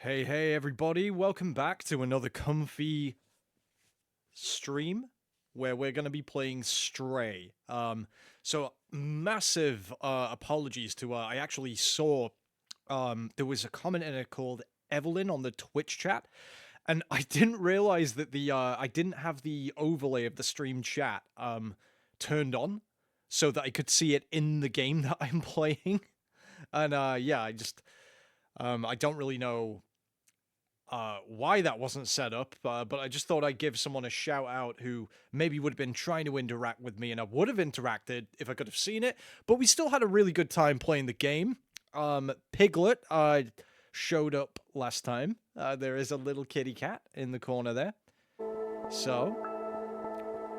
Hey everybody, welcome back to another comfy stream where we're going to be playing Stray. So massive apologies to I actually saw there was a comment in it called Evelyn on the Twitch chat, and I didn't realize that the I didn't have the overlay of the stream chat turned on so that I could see it in the game that I'm playing. And yeah, I don't really know why that wasn't set up, but I just thought I'd give someone a shout out who maybe would have been trying to interact with me, and I would have interacted if I could have seen it, but we still had a really good time playing the game. Piglet showed up last time. There is a little kitty cat in the corner there. So,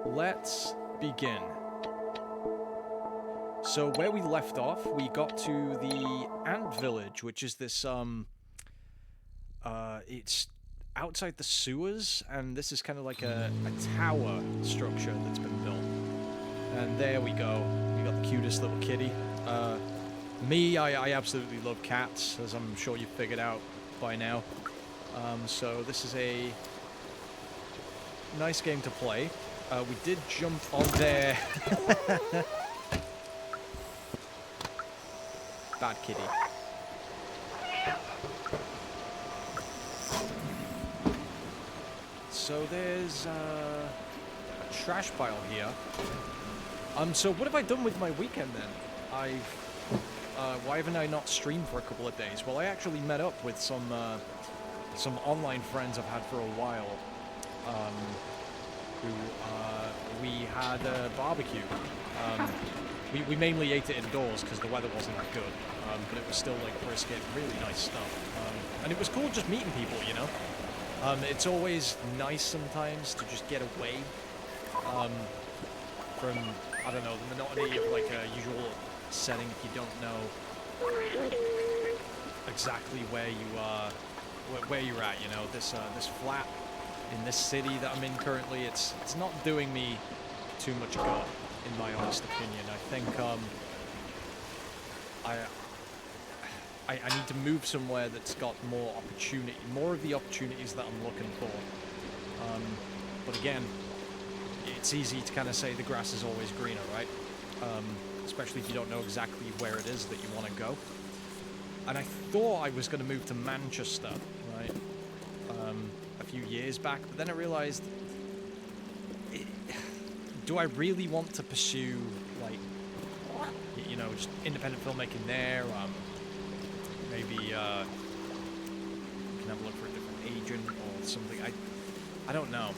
let's begin. So where we left off, we got to the Ant Village, which is this it's outside the sewers, and this is kind of like a tower structure that's been built. And there we go. We got the cutest little kitty. I absolutely love cats, as I'm sure you've figured out by now. So this is a nice game to play. We did jump on there. Bad kitty. So there's a trash pile here. So what have I done with my weekend then? Why haven't I not streamed for a couple of days? Well, I actually met up with some online friends I've had for a while, who we had a barbecue. We mainly ate it indoors because the weather wasn't that good, but it was still like brisket, really nice stuff. And it was cool just meeting people, you know? It's always nice sometimes to just get away from, I don't know, the monotony of like a usual setting if you don't know exactly where you are, where you're at, you know. This flat in this city that I'm in currently, it's not doing me too much good, in my honest opinion. I think I need to move somewhere that's got more opportunity, more of the opportunities that I'm looking for. But again, it's easy to kind of say the grass is always greener, right? Especially if you don't know exactly where it is that you want to go. And I thought I was going to move to Manchester, right? A few years back, but then I realized, do I really want to pursue, like, you know, just independent filmmaking there? Maybe you can have a look for a different agent or something. I don't know.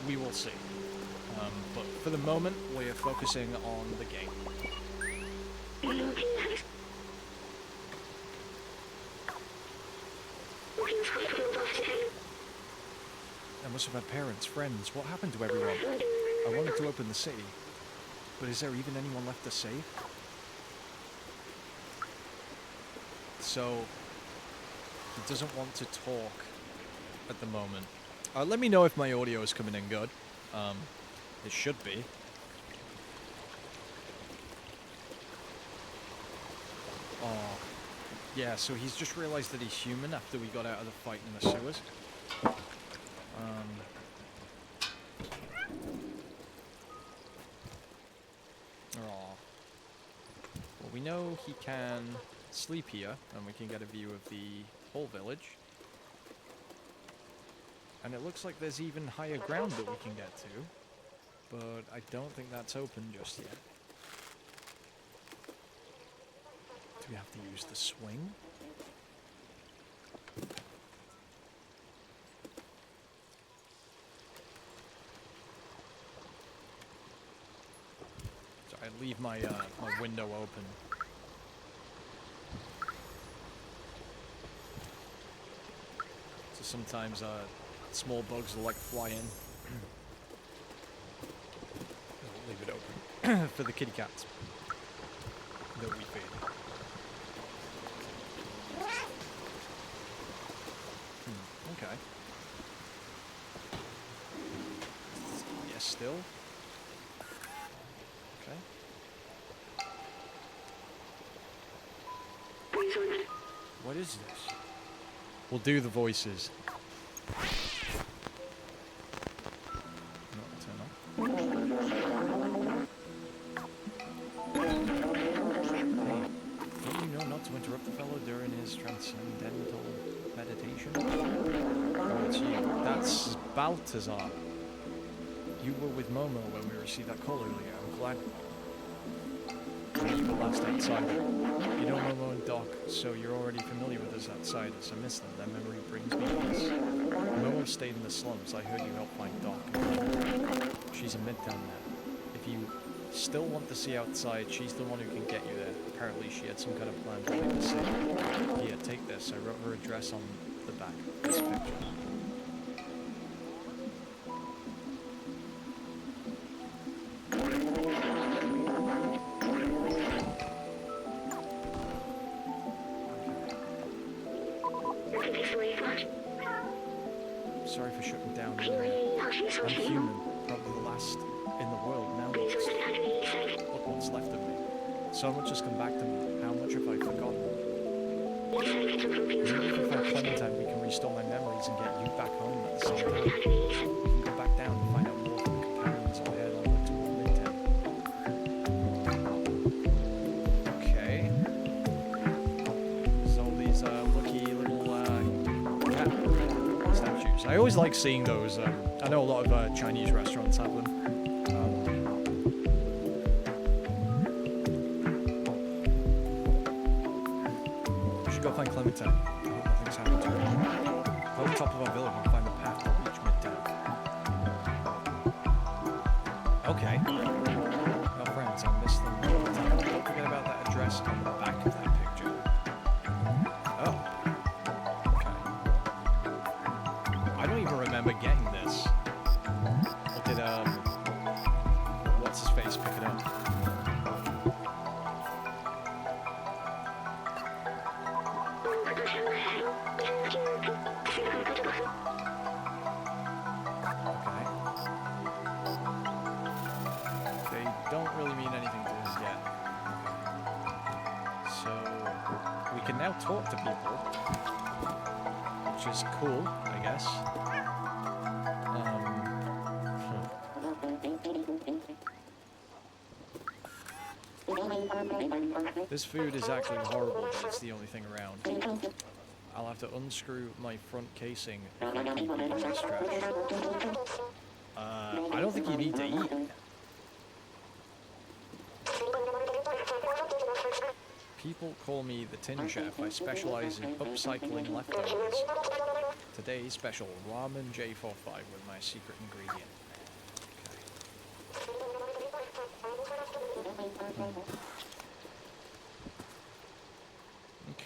We will see. But for the moment, we're focusing on the game. I must have had parents, friends. What happened to everyone? I wanted to open the city, but is there even anyone left to save? So, he doesn't want to talk at the moment. Let me know if my audio is coming in good. It should be. Oh, yeah, so he's just realized that he's human after we got out of the fight in the sewers. Oh. Well, we know he can sleep here, and we can get a view of the whole village. And it looks like there's even higher ground that we can get to, but I don't think that's open just yet. Do we have to use the swing? So I leave my my window open. So sometimes small bugs will like fly in. I'll leave it open for the kitty cats that we feed. Okay. Yes, still. Okay. What is this? We'll do the voices. No, turn on. Don't you know not to interrupt the fellow during his transcendental meditation? Oh, it's you. That's Balthazar. You were with Momo when we received that call earlier. I'm glad you were last outside. You know Momo and Doc, so you're already familiar with us outsiders. I miss them. Their memory brings me peace. Momo stayed in the slums. I heard you helped find Doc. She's in Midtown now. If you still want to see outside, she's the one who can get you there. Apparently she had some kind of plan to leave the city. Here, take this. I wrote her address on the back of this picture. Sorry for shutting down. I'm human, probably the last in the world now. Look what's left of me. So much has come back to me. How much have I forgotten? Maybe if we find Clementine, we can restore my memories and get you back home at the same time. We can go back down and find out more from the companions or head on toward Midtown. Okay. So these lucky little cat statues. I always like seeing those. I know a lot of Chinese restaurants have them. We should go find Clementine. I hope nothing's happened to her. Go to the top of our village and find the path to reach Midtown. Okay. Our friends, I miss them all the time. Don't forget about that address on the back of that picture. Oh. Okay. I don't even remember getting this. Or did, what's his face pick it up? Okay. They don't really mean anything to us yet. So, we can now talk to people, which is cool, I guess. This food is actually horrible, but it's the only thing around. I'll have to unscrew my front casing if I keep eating this trash. I don't think you need to eat. People call me the Tin Chef. I specialize in upcycling leftovers. Today's special, ramen J45 with my secret ingredient.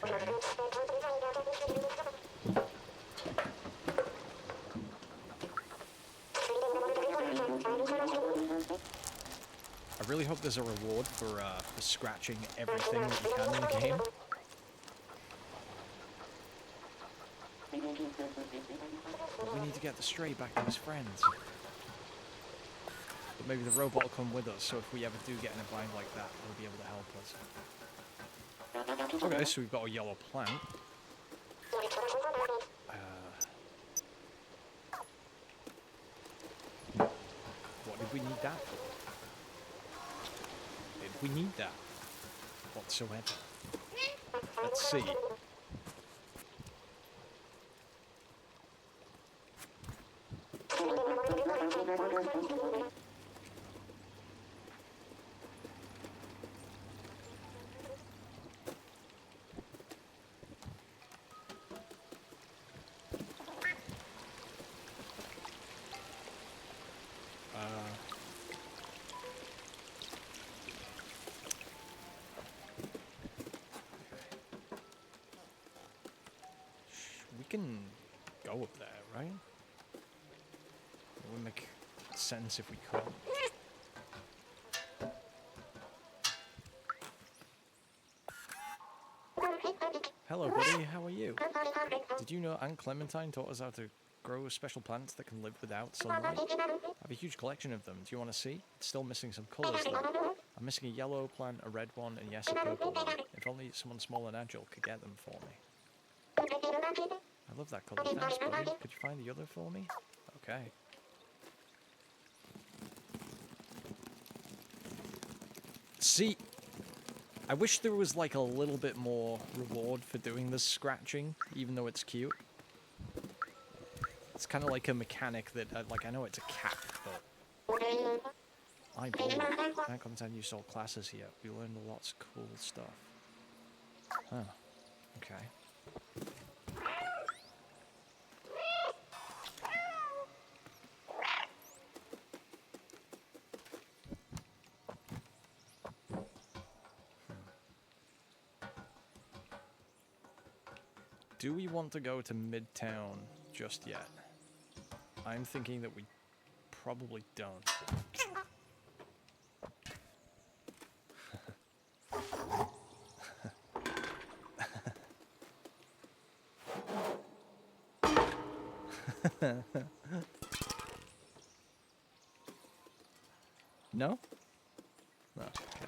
Okay. I really hope there's a reward for scratching everything that you can in the game. But we need to get the stray back to his friends. But maybe the robot will come with us, so if we ever do get in a bind like that, he'll be able to help us. Okay, so we've got a yellow plant. What did we need that for? Did we need that whatsoever? Let's see. We can go up there, right? It would make sense if we could. Hello, buddy. How are you? Did you know Aunt Clementine taught us how to grow special plants that can live without sunlight? I have a huge collection of them. Do you want to see? It's still missing some colours though. I'm missing a yellow plant, a red one, and yes, a purple one. If only someone small and agile could get them for me. I love that color. Thanks, buddy. Could you find the other for me? Okay. See, I wish there was like a little bit more reward for doing this scratching, even though it's cute. It's kind of like a mechanic that, like, I know it's a cat, but... I believe. Can't contend you saw classes here. We learned lots of cool stuff. Huh. Okay. Do we want to go to Midtown just yet? I'm thinking that we probably don't. No? No, okay.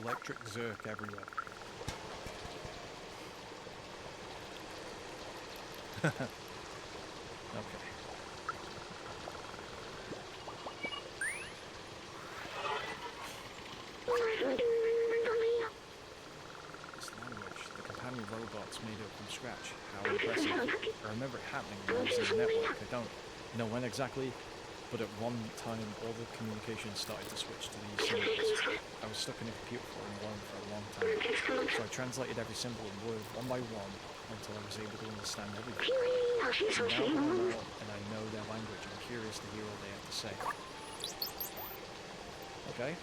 Electric Zerk everywhere. Okay. This language, the companion robots made it from scratch. How impressive. I remember it happening when I was in the network. I don't know when exactly, but at one time all the communication started to switch to these symbols. I was stuck in a computer forum one for a long time, so I translated every symbol in Word one by one until I was able to understand everything. And now that I'm out and I know their language, I'm curious to hear what they have to say. Okay.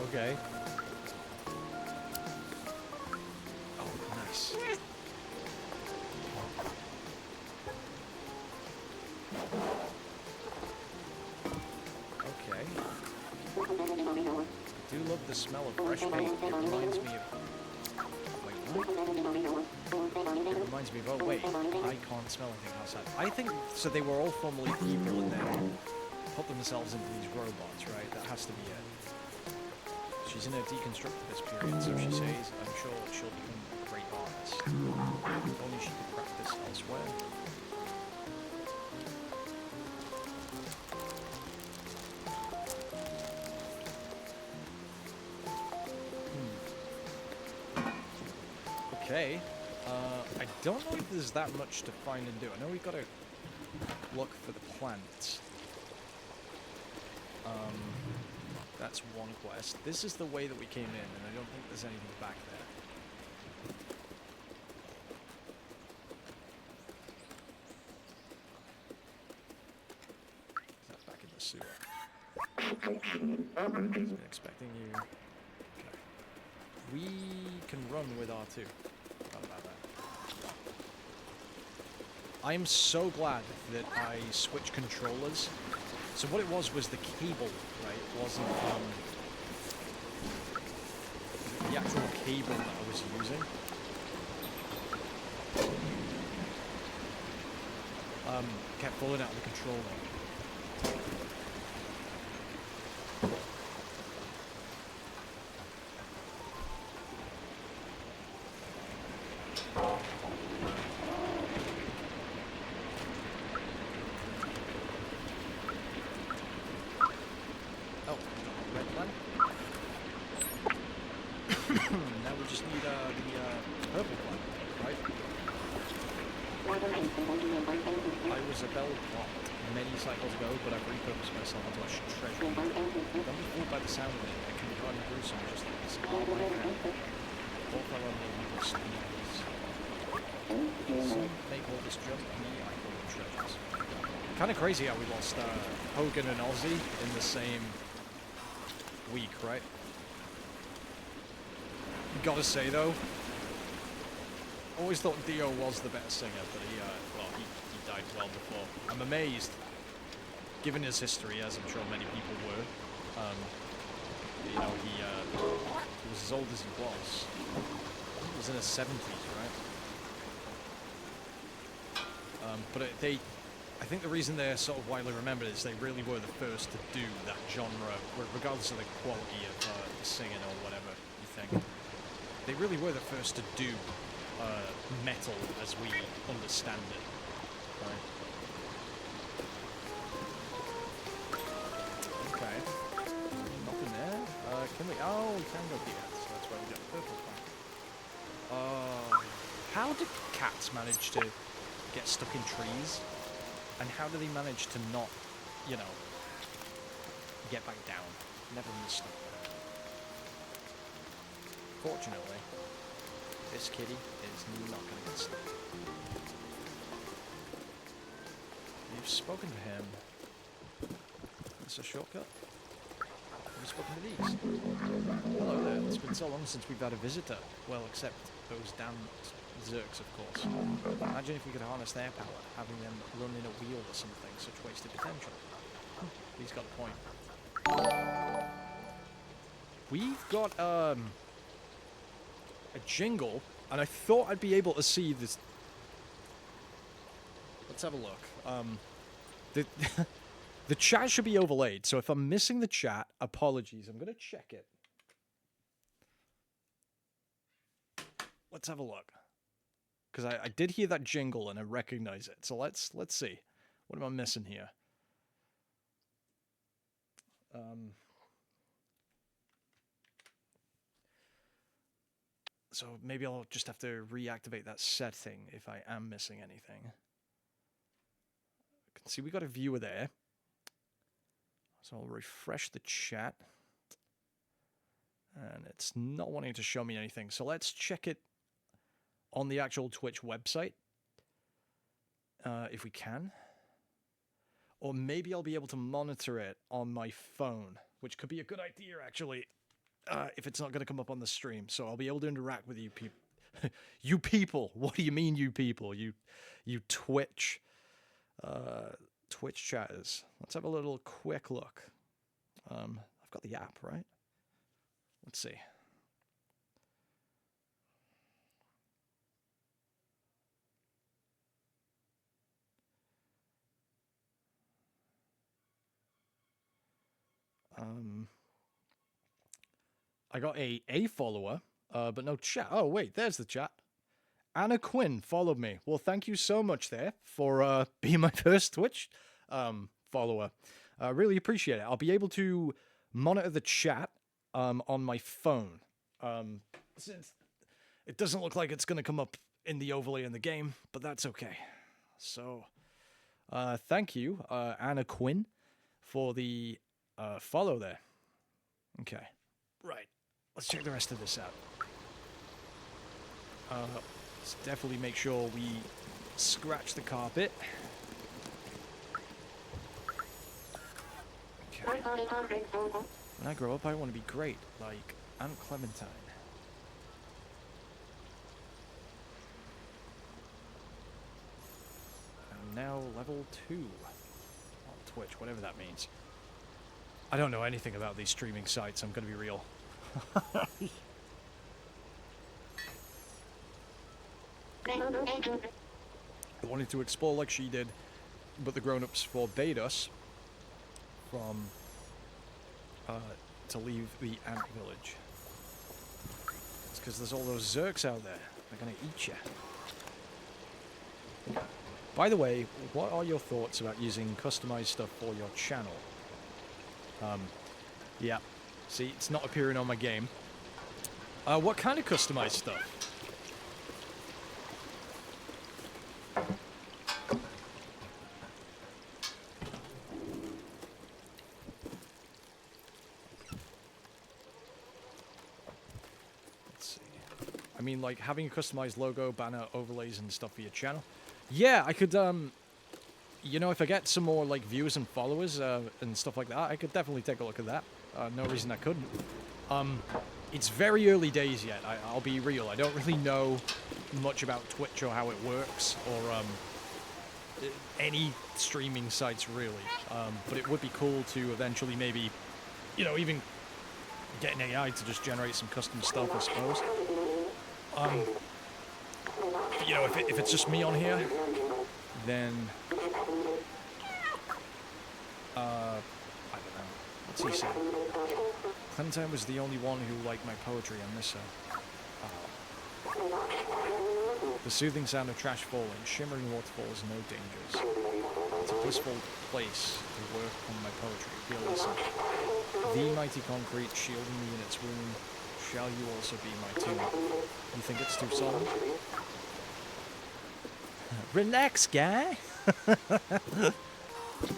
Okay. Oh, nice. Okay. I do love the smell of fresh paint. It reminds me of... Wait, what? It reminds me of... Oh, wait. I can't smell anything outside. I think... So they were all formerly people and then put themselves into these robots, right? That has to be it. She's in a deconstructivist period, so she says, I'm sure she'll become a great artist. If only she could practice elsewhere. Okay. I don't know if there's that much to find and do. I know we've got to look for the plants. That's one quest. This is the way that we came in, and I don't think there's anything back there. Been expecting you. Okay. We can run with R2. Forgot about that. I am so glad that I switched controllers. So what it was the cable, right? It wasn't the actual cable that I was using. Kept falling out of the controller. Oh, red one. Now we just need the purple one, right? I was a bell plot many cycles ago, but I've repurposed myself into a treasure. Don't be fooled by the sound of it. It can be hard and gruesome, just like this. Oh my god. Both are on the evil sneeze. Some may call this jump, me, I call them treasures. Kind of crazy how we lost Hogan and Ozzy in the same week, right? Gotta say though, always thought Dio was the better singer, but he died well before. I'm amazed, given his history, as I'm sure many people were. You know, he was as old as he was. He was in his 70s, right? But I think the reason they're sort of widely remembered is they really were the first to do that genre, regardless of the quality of the singing or whatever you think. They really were the first to do metal as we understand it, right? Okay. Nothing there. Can we? Oh, we can go here. So that's why we get the purple one. How do cats manage to get stuck in trees? And how do they manage to not, you know, get back down? Never understood that. Fortunately, this kitty is not going to get stuck. You've spoken to him. It's a shortcut. Have you spoken to these? Hello there. It's been so long since we've had a visitor. Well, except those damn Zerks, of course. Imagine if we could harness their power, having them run in a wheel or something. Such wasted potential. He's got a point. We've got a jingle, and I thought I'd be able to see this. Let's have a look. The chat should be overlaid, so if I'm missing the chat, apologies. I'm gonna check it. Let's have a look, because I did hear that jingle and I recognize it. So let's see. What am I missing here? So maybe I'll just have to reactivate that setting if I am missing anything. You can see we got a viewer there. So I'll refresh the chat. And it's not wanting to show me anything. So let's check it on the actual Twitch website. If we can. Or maybe I'll be able to monitor it on my phone, which could be a good idea, actually. If it's not going to come up on the stream. So I'll be able to interact with you people. You people. What do you mean, you people? You Twitch chatters. Let's have a little quick look. I've got the app, right? Let's see. I got a follower, but no chat. Oh, wait, there's the chat. Anna Quinn followed me. Well, thank you so much there for being my first Twitch follower. I really appreciate it. I'll be able to monitor the chat on my phone. Since it doesn't look like it's going to come up in the overlay in the game, but that's okay. So, thank you, Anna Quinn, for the follow there. Okay, right. Let's check the rest of this out. Let's definitely make sure we scratch the carpet. Okay. When I grow up, I want to be great, like Aunt Clementine. I'm now level 2 on Twitch, whatever that means. I don't know anything about these streaming sites, I'm gonna be real. I wanted to explore like she did, but the grown-ups forbade us from to leave the ant village. It's because there's all those Zerks out there. They're gonna eat you. By the way, what are your thoughts about using customized stuff for your channel? Yeah. See, it's not appearing on my game. What kind of customized stuff? Let's see. I mean, like, having a customized logo, banner, overlays, and stuff for your channel. Yeah, I could, you know, if I get some more, like, viewers and followers, and stuff like that, I could definitely take a look at that. No reason I couldn't. It's very early days yet, I'll be real. I don't really know much about Twitch or how it works, or, any streaming sites, really. But it would be cool to eventually maybe, you know, even get an AI to just generate some custom stuff, I suppose. You know, if it's just me on here, then I don't know. What's he saying? Clementine was the only one who liked my poetry on this The soothing sound of trash falling, shimmering waterfalls, no dangers. It's a blissful place to work on my poetry. Feel listen. The mighty concrete shielding me in its womb. Shall you also be my tomb? You think it's too solemn? Relax, guy!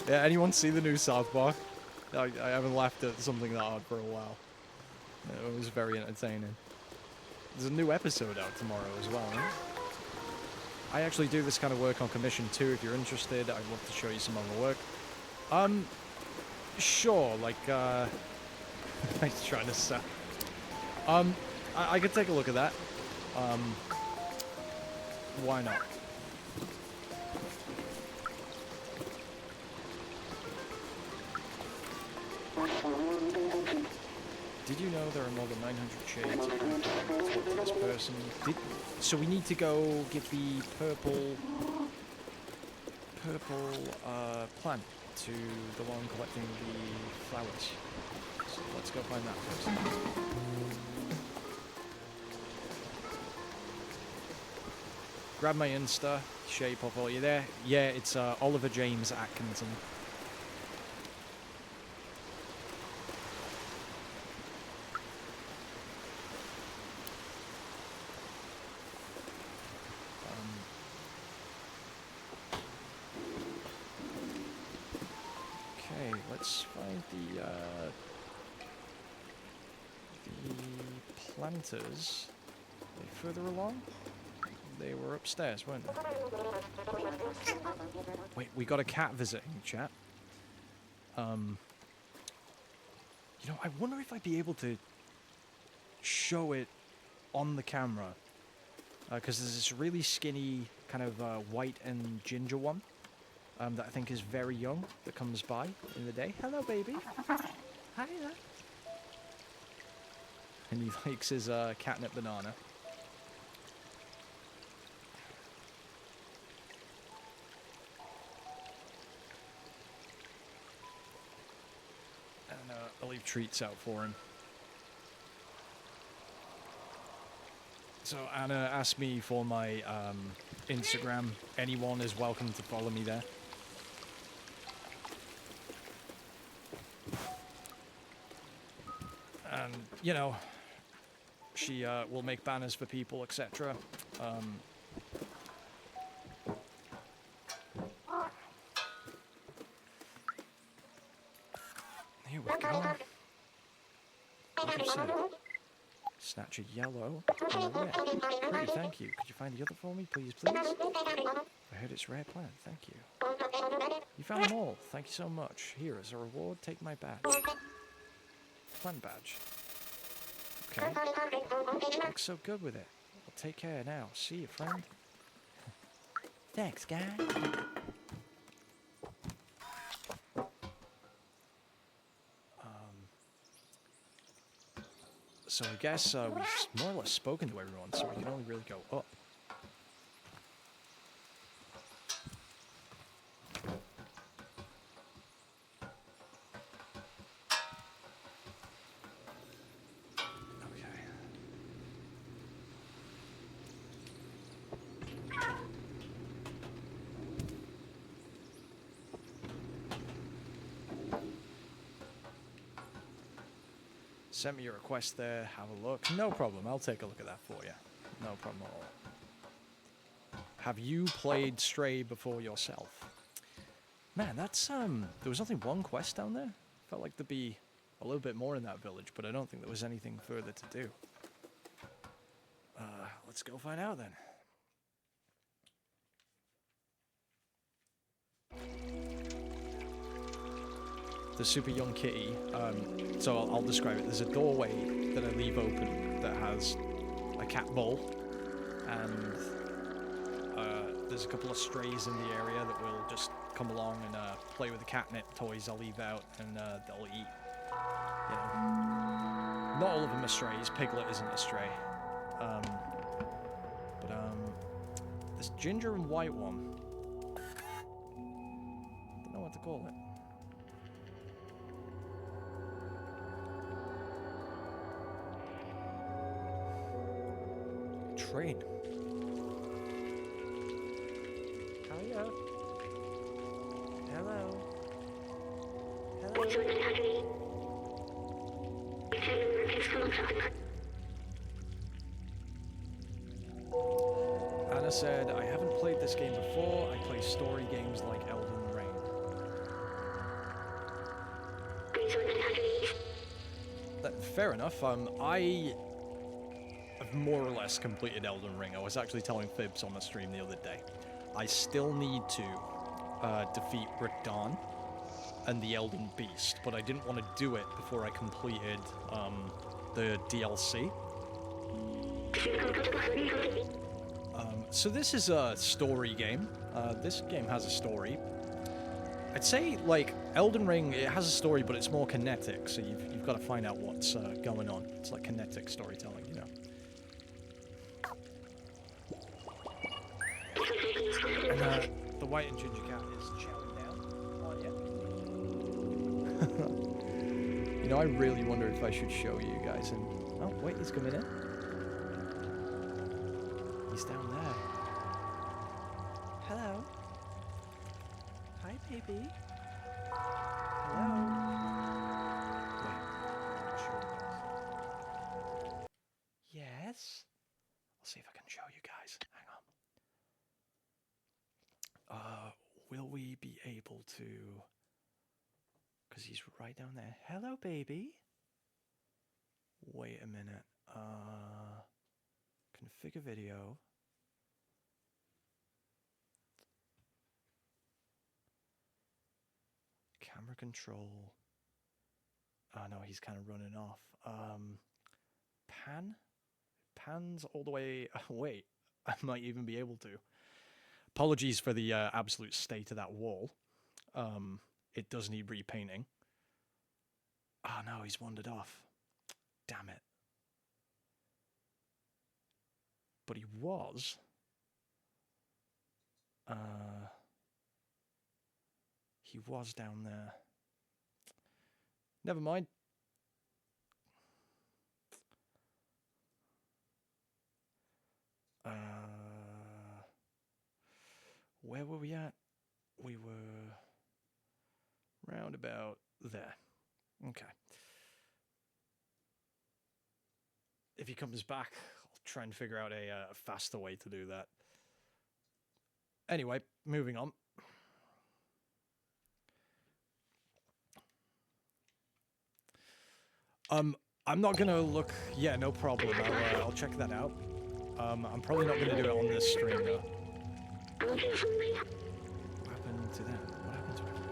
Yeah, anyone see the new South Park? I haven't laughed at something that hard for a while. It was very entertaining. There's a new episode out tomorrow as well, right? I actually do this kind of work on commission too. If you're interested, I'd love to show you some of my work. Sure, like, I'm trying to say. I could take a look at that. Why not? Did you know there are more than 900 shades of this person? So we need to go get the purple plant to the one collecting the flowers. So let's go find that first. Grab my Insta, Shay Pop, are you there? Yeah, it's Oliver James Atkinson. Okay, let's find the planters. Are they further along? They were upstairs, weren't they? Wait, we got a cat visiting, chat. You know, I wonder if I'd be able to show it on the camera. Because there's this really skinny, kind of white and ginger one that I think is very young, that comes by in the day. Hello, baby. Hi there. And he likes his catnip banana. And I'll leave treats out for him. So Anna asked me for my Instagram. Anyone is welcome to follow me there. And, you know, she will make banners for people, etc. Here we go. Like I said, Snatch a yellow and a red. Pretty, thank you. Could you find the other for me, please, please? I heard it's rare plant, thank you. You found them all, thank you so much. Here, as a reward, take my badge. Plant badge. Okay. Looks so good with it. Well, take care now. See you, friend. Thanks, guy. So I guess we've more or less spoken to everyone, so we can only really go up. Okay. Send me your request there, have a look. No problem, I'll take a look at that for you. No problem at all. Have you played Stray before yourself? Man, that's, there was only one quest down there. Felt like there'd be a little bit more in that village, but I don't think there was anything further to do. Let's go find out then. The super young kitty, so I'll describe it. There's a doorway that I leave open that has a cat bowl, and there's a couple of strays in the area that will just come along and play with the catnip toys I leave out, and they'll eat. You know, not all of them are strays. Piglet isn't a stray, but this ginger and white one, don't know what to call it. Train. Hiya. Hello. Hello. Anna said, I haven't played this game before. I play story games like Elden Ring. Fair enough. I have more or less completed Elden Ring. I was actually telling Fibs on the stream the other day. I still need to defeat Radahn and the Elden Beast, but I didn't want to do it before I completed the DLC. So this is a story game. This game has a story. I'd say, like, Elden Ring, it has a story, but it's more kinetic, so you've got to find out what's going on. It's like kinetic storytelling, you know. And the white and ginger cat is chowing down. Oh, yeah. You know, I really wonder if I should show you guys. And oh, wait, he's coming in. He's down there. Hello. Hi, baby. Hello. Wait, I'll show you guys. Yes. I'll see if I can show you guys. Hang on. Will we be able to? Because he's right down there. Hello, baby. Wait a minute. Configure video. Camera control. Oh no, he's kind of running off. Pan? Pans all the way. Wait, I might even be able to. Apologies for the absolute state of that wall. It does need repainting. Oh no, he's wandered off. Damn it. But he was. He was down there. Never mind. Where were we at? We were round about there. Okay. If he comes back, I'll try and figure out a faster way to do that. Anyway, moving on. I'm not gonna look. Yeah, no problem. I'll check that out. I'm probably not gonna do it on this stream though. What happened to them? What happened to everyone?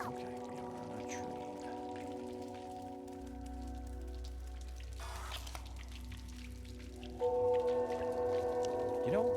Okay, we are on a train. You know.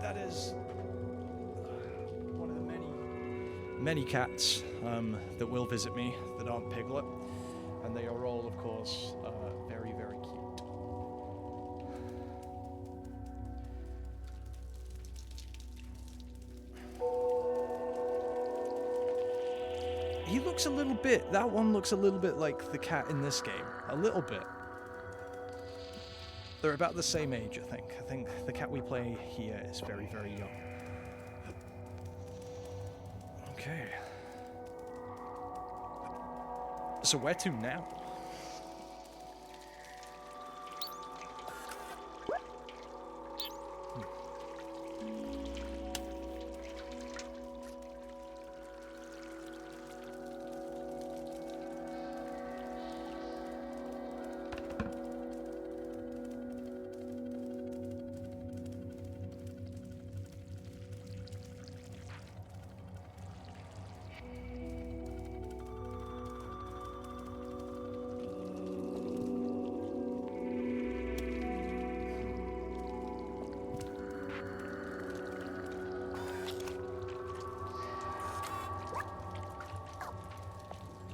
That is one of the many cats that will visit me that aren't Piglet, and they are all, of course, very, very cute. He looks a little bit, that one looks a little bit like the cat in this game. A little bit. They're about the same age, I think. I think the cat we play here is very, very young. Okay. So where to now?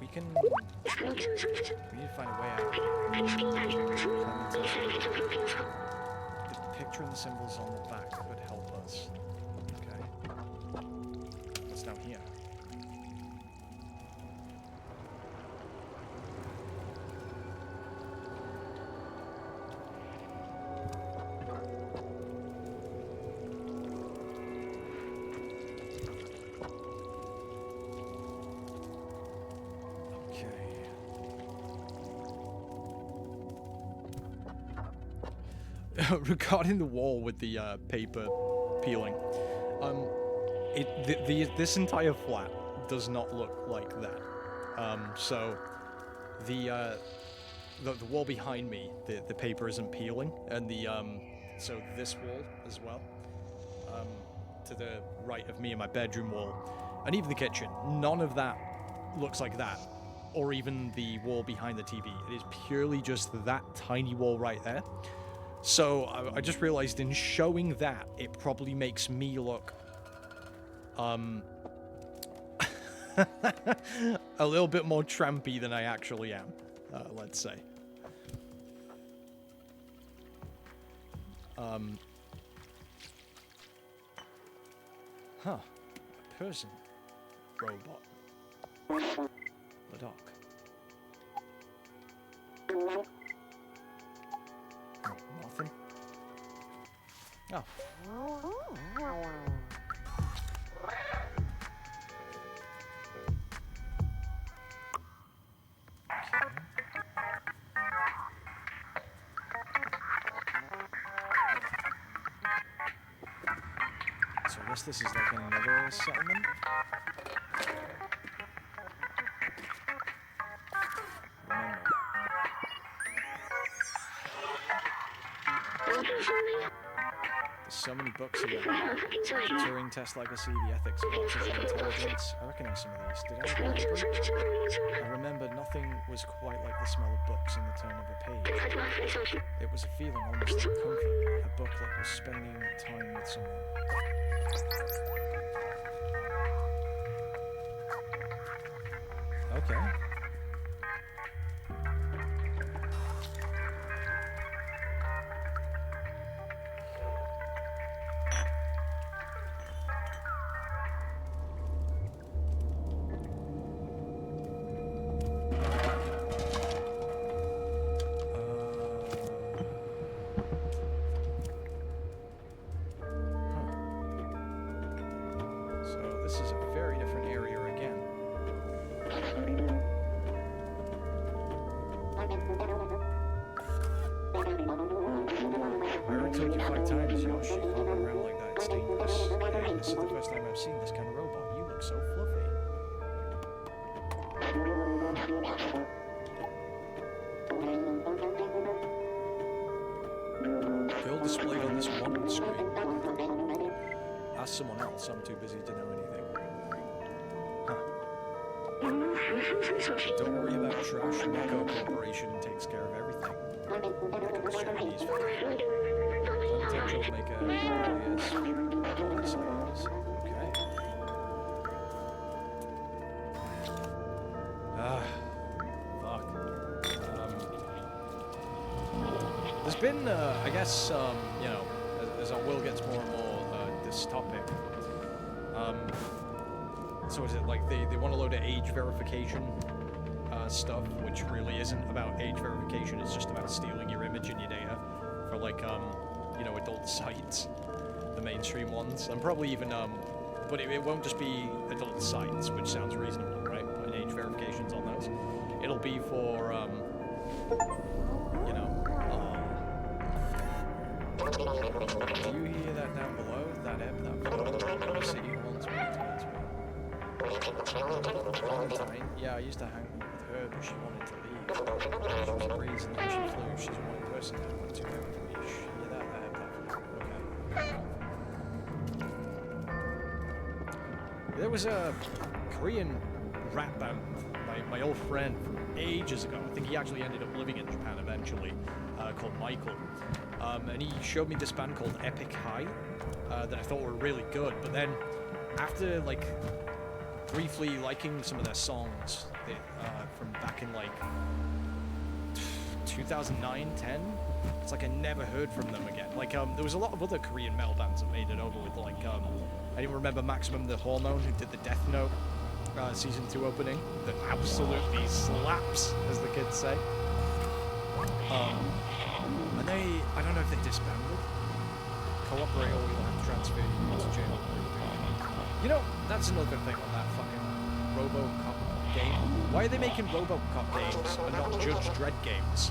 We need to find a way out. The picture and the symbols on the back could help us. Okay. What's down here? Regarding the wall with the paper peeling, this entire flat does not look like that. So the wall behind me, the paper isn't peeling, and so this wall as well, to the right of me and my bedroom wall, and even the kitchen, none of that looks like that, or even the wall behind the TV. It is purely just that tiny wall right there. So I just realized in showing that, it probably makes me look a little bit more trampy than I actually am, let's say. A person. Robot. The doc. Oh, nothing. Oh. guess this is like another settlement. There's so many books here. Turing test legacy, the ethics of artificial intelligence. I recognize some of these. Did I have a library? I remember nothing was quite like the smell of books and the turn of a page. It was a feeling almost like comfort. A book like was spending time with someone. Okay. This is a very different area again. I already told you 5 times, Yosh, you can't go around like that, it's dangerous. Hey, this is the first time I've seen this kind of robot. You look so fluffy. Girl displayed on this one screen. Ask someone else, I'm too busy to know anything. Huh. Don't worry about trash, Neko Corporation takes care of everything. Neko's Chinese for potential make a yes. Okay. Fuck. There's been, I guess, you know, as our world gets more and more dystopic, so is it like they want a load of age verification stuff, which really isn't about age verification, it's just about stealing your image and your data for like, you know, adult sites, the mainstream ones, and probably even, but it won't just be adult sites, which sounds reasonable, right, putting age verifications on those. It'll be for, you know, do you hear that down below? That ebb, that below? City Halls, Valentine. Yeah, I used to hang with her, but she wanted to leave. She was a breeze and then she flew. She's one person now. Went too heavy for me. Yeah, that ebb, that below. Okay. There was a Korean rap band, my old friend from ages ago. I think he actually ended up living in Japan eventually, called Michael. And he showed me this band called Epic High that I thought were really good. But then, after like briefly liking some of their songs from back in like 2009, 10, it's like I never heard from them again. Like there was a lot of other Korean metal bands that made it over with like I even remember Maximum the Hormone, who did the Death Note season 2 opening that absolutely slaps, as the kids say. And they, I don't know if they disbanded. Cooperate or we'll have to transfer you to jail. You know, that's another thing on that fucking RoboCop game. Why are they making RoboCop games and not Judge Dredd games?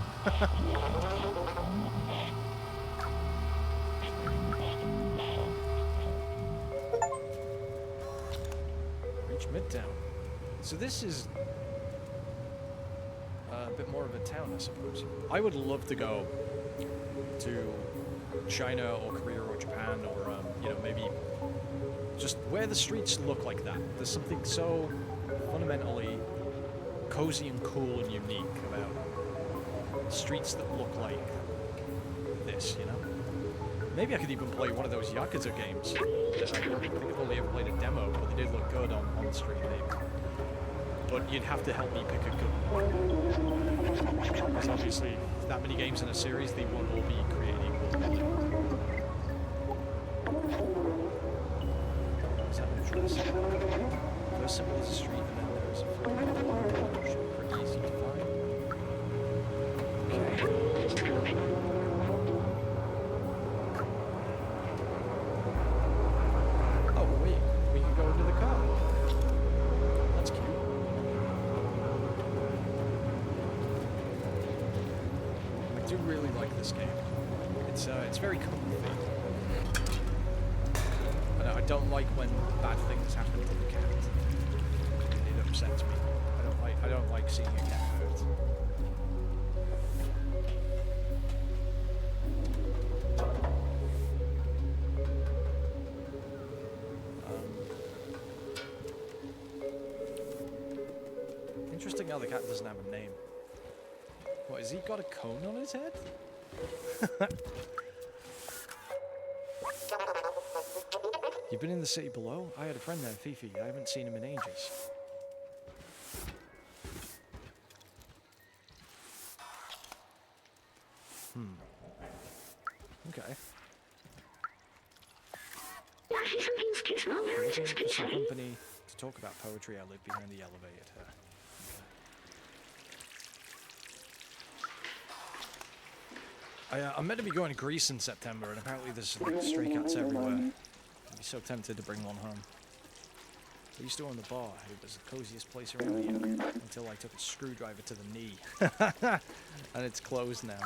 Reach Midtown. So this is a bit more of a town, I suppose. I would love to go to China or Korea or Japan or, you know, maybe just where the streets look like that. There's something so fundamentally cozy and cool and unique about streets that look like this, you know? Maybe I could even play one of those Yakuza games. I think I've only ever played a demo, but they did look good on the street, maybe. But you'd have to help me pick a good one. Because obviously, that many games in a series, they won't all be created equal. Is that an address? First symbol is a street, and then there's a floor. Should be pretty easy to find. Okay. Oh, wait. We can go into the car. That's cute. I do really like this game. It's very comfy. I don't like when bad things happen to the cat. It upsets me. I don't like seeing a cat hurt. Interesting how the cat doesn't have a name. What, has he got a cone on his head? You've been in the city below? I had a friend there, Fifi. I haven't seen him in ages. Okay. Looking for some company to talk about poetry. I live behind the elevator. I'm meant to be going to Greece in September, and apparently there's like stray cats everywhere. I'd be so tempted to bring one home. I used to own the bar. It was the coziest place around here until I took a screwdriver to the knee. And it's closed now.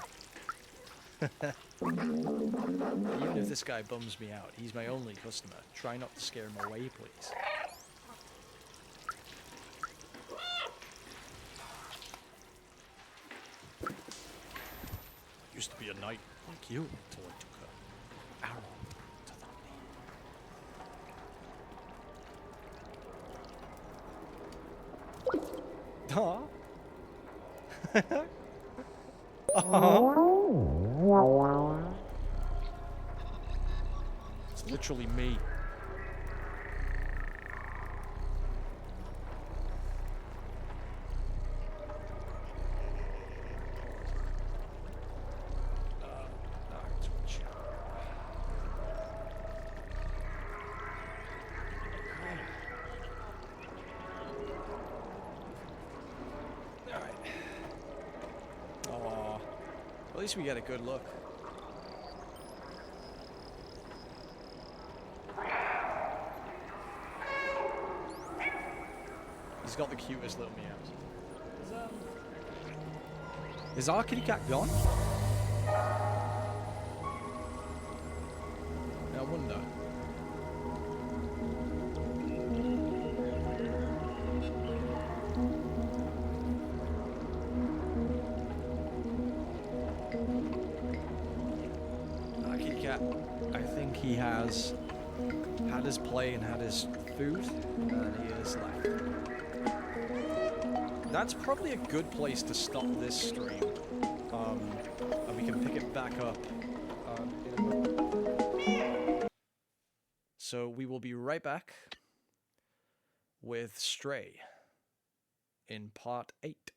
Even if this guy bums me out, he's my only customer. Try not to scare him away, please. Used to be a knight like you until I took an arrow to the knee. It's literally me. At least we get a good look. He's got the cutest little meows. Is our kitty cat gone? I wonder. I think he has had his play and had his food, and he is left. That's probably a good place to stop this stream, and we can pick it back up in a moment. So we will be right back with Stray in part 8.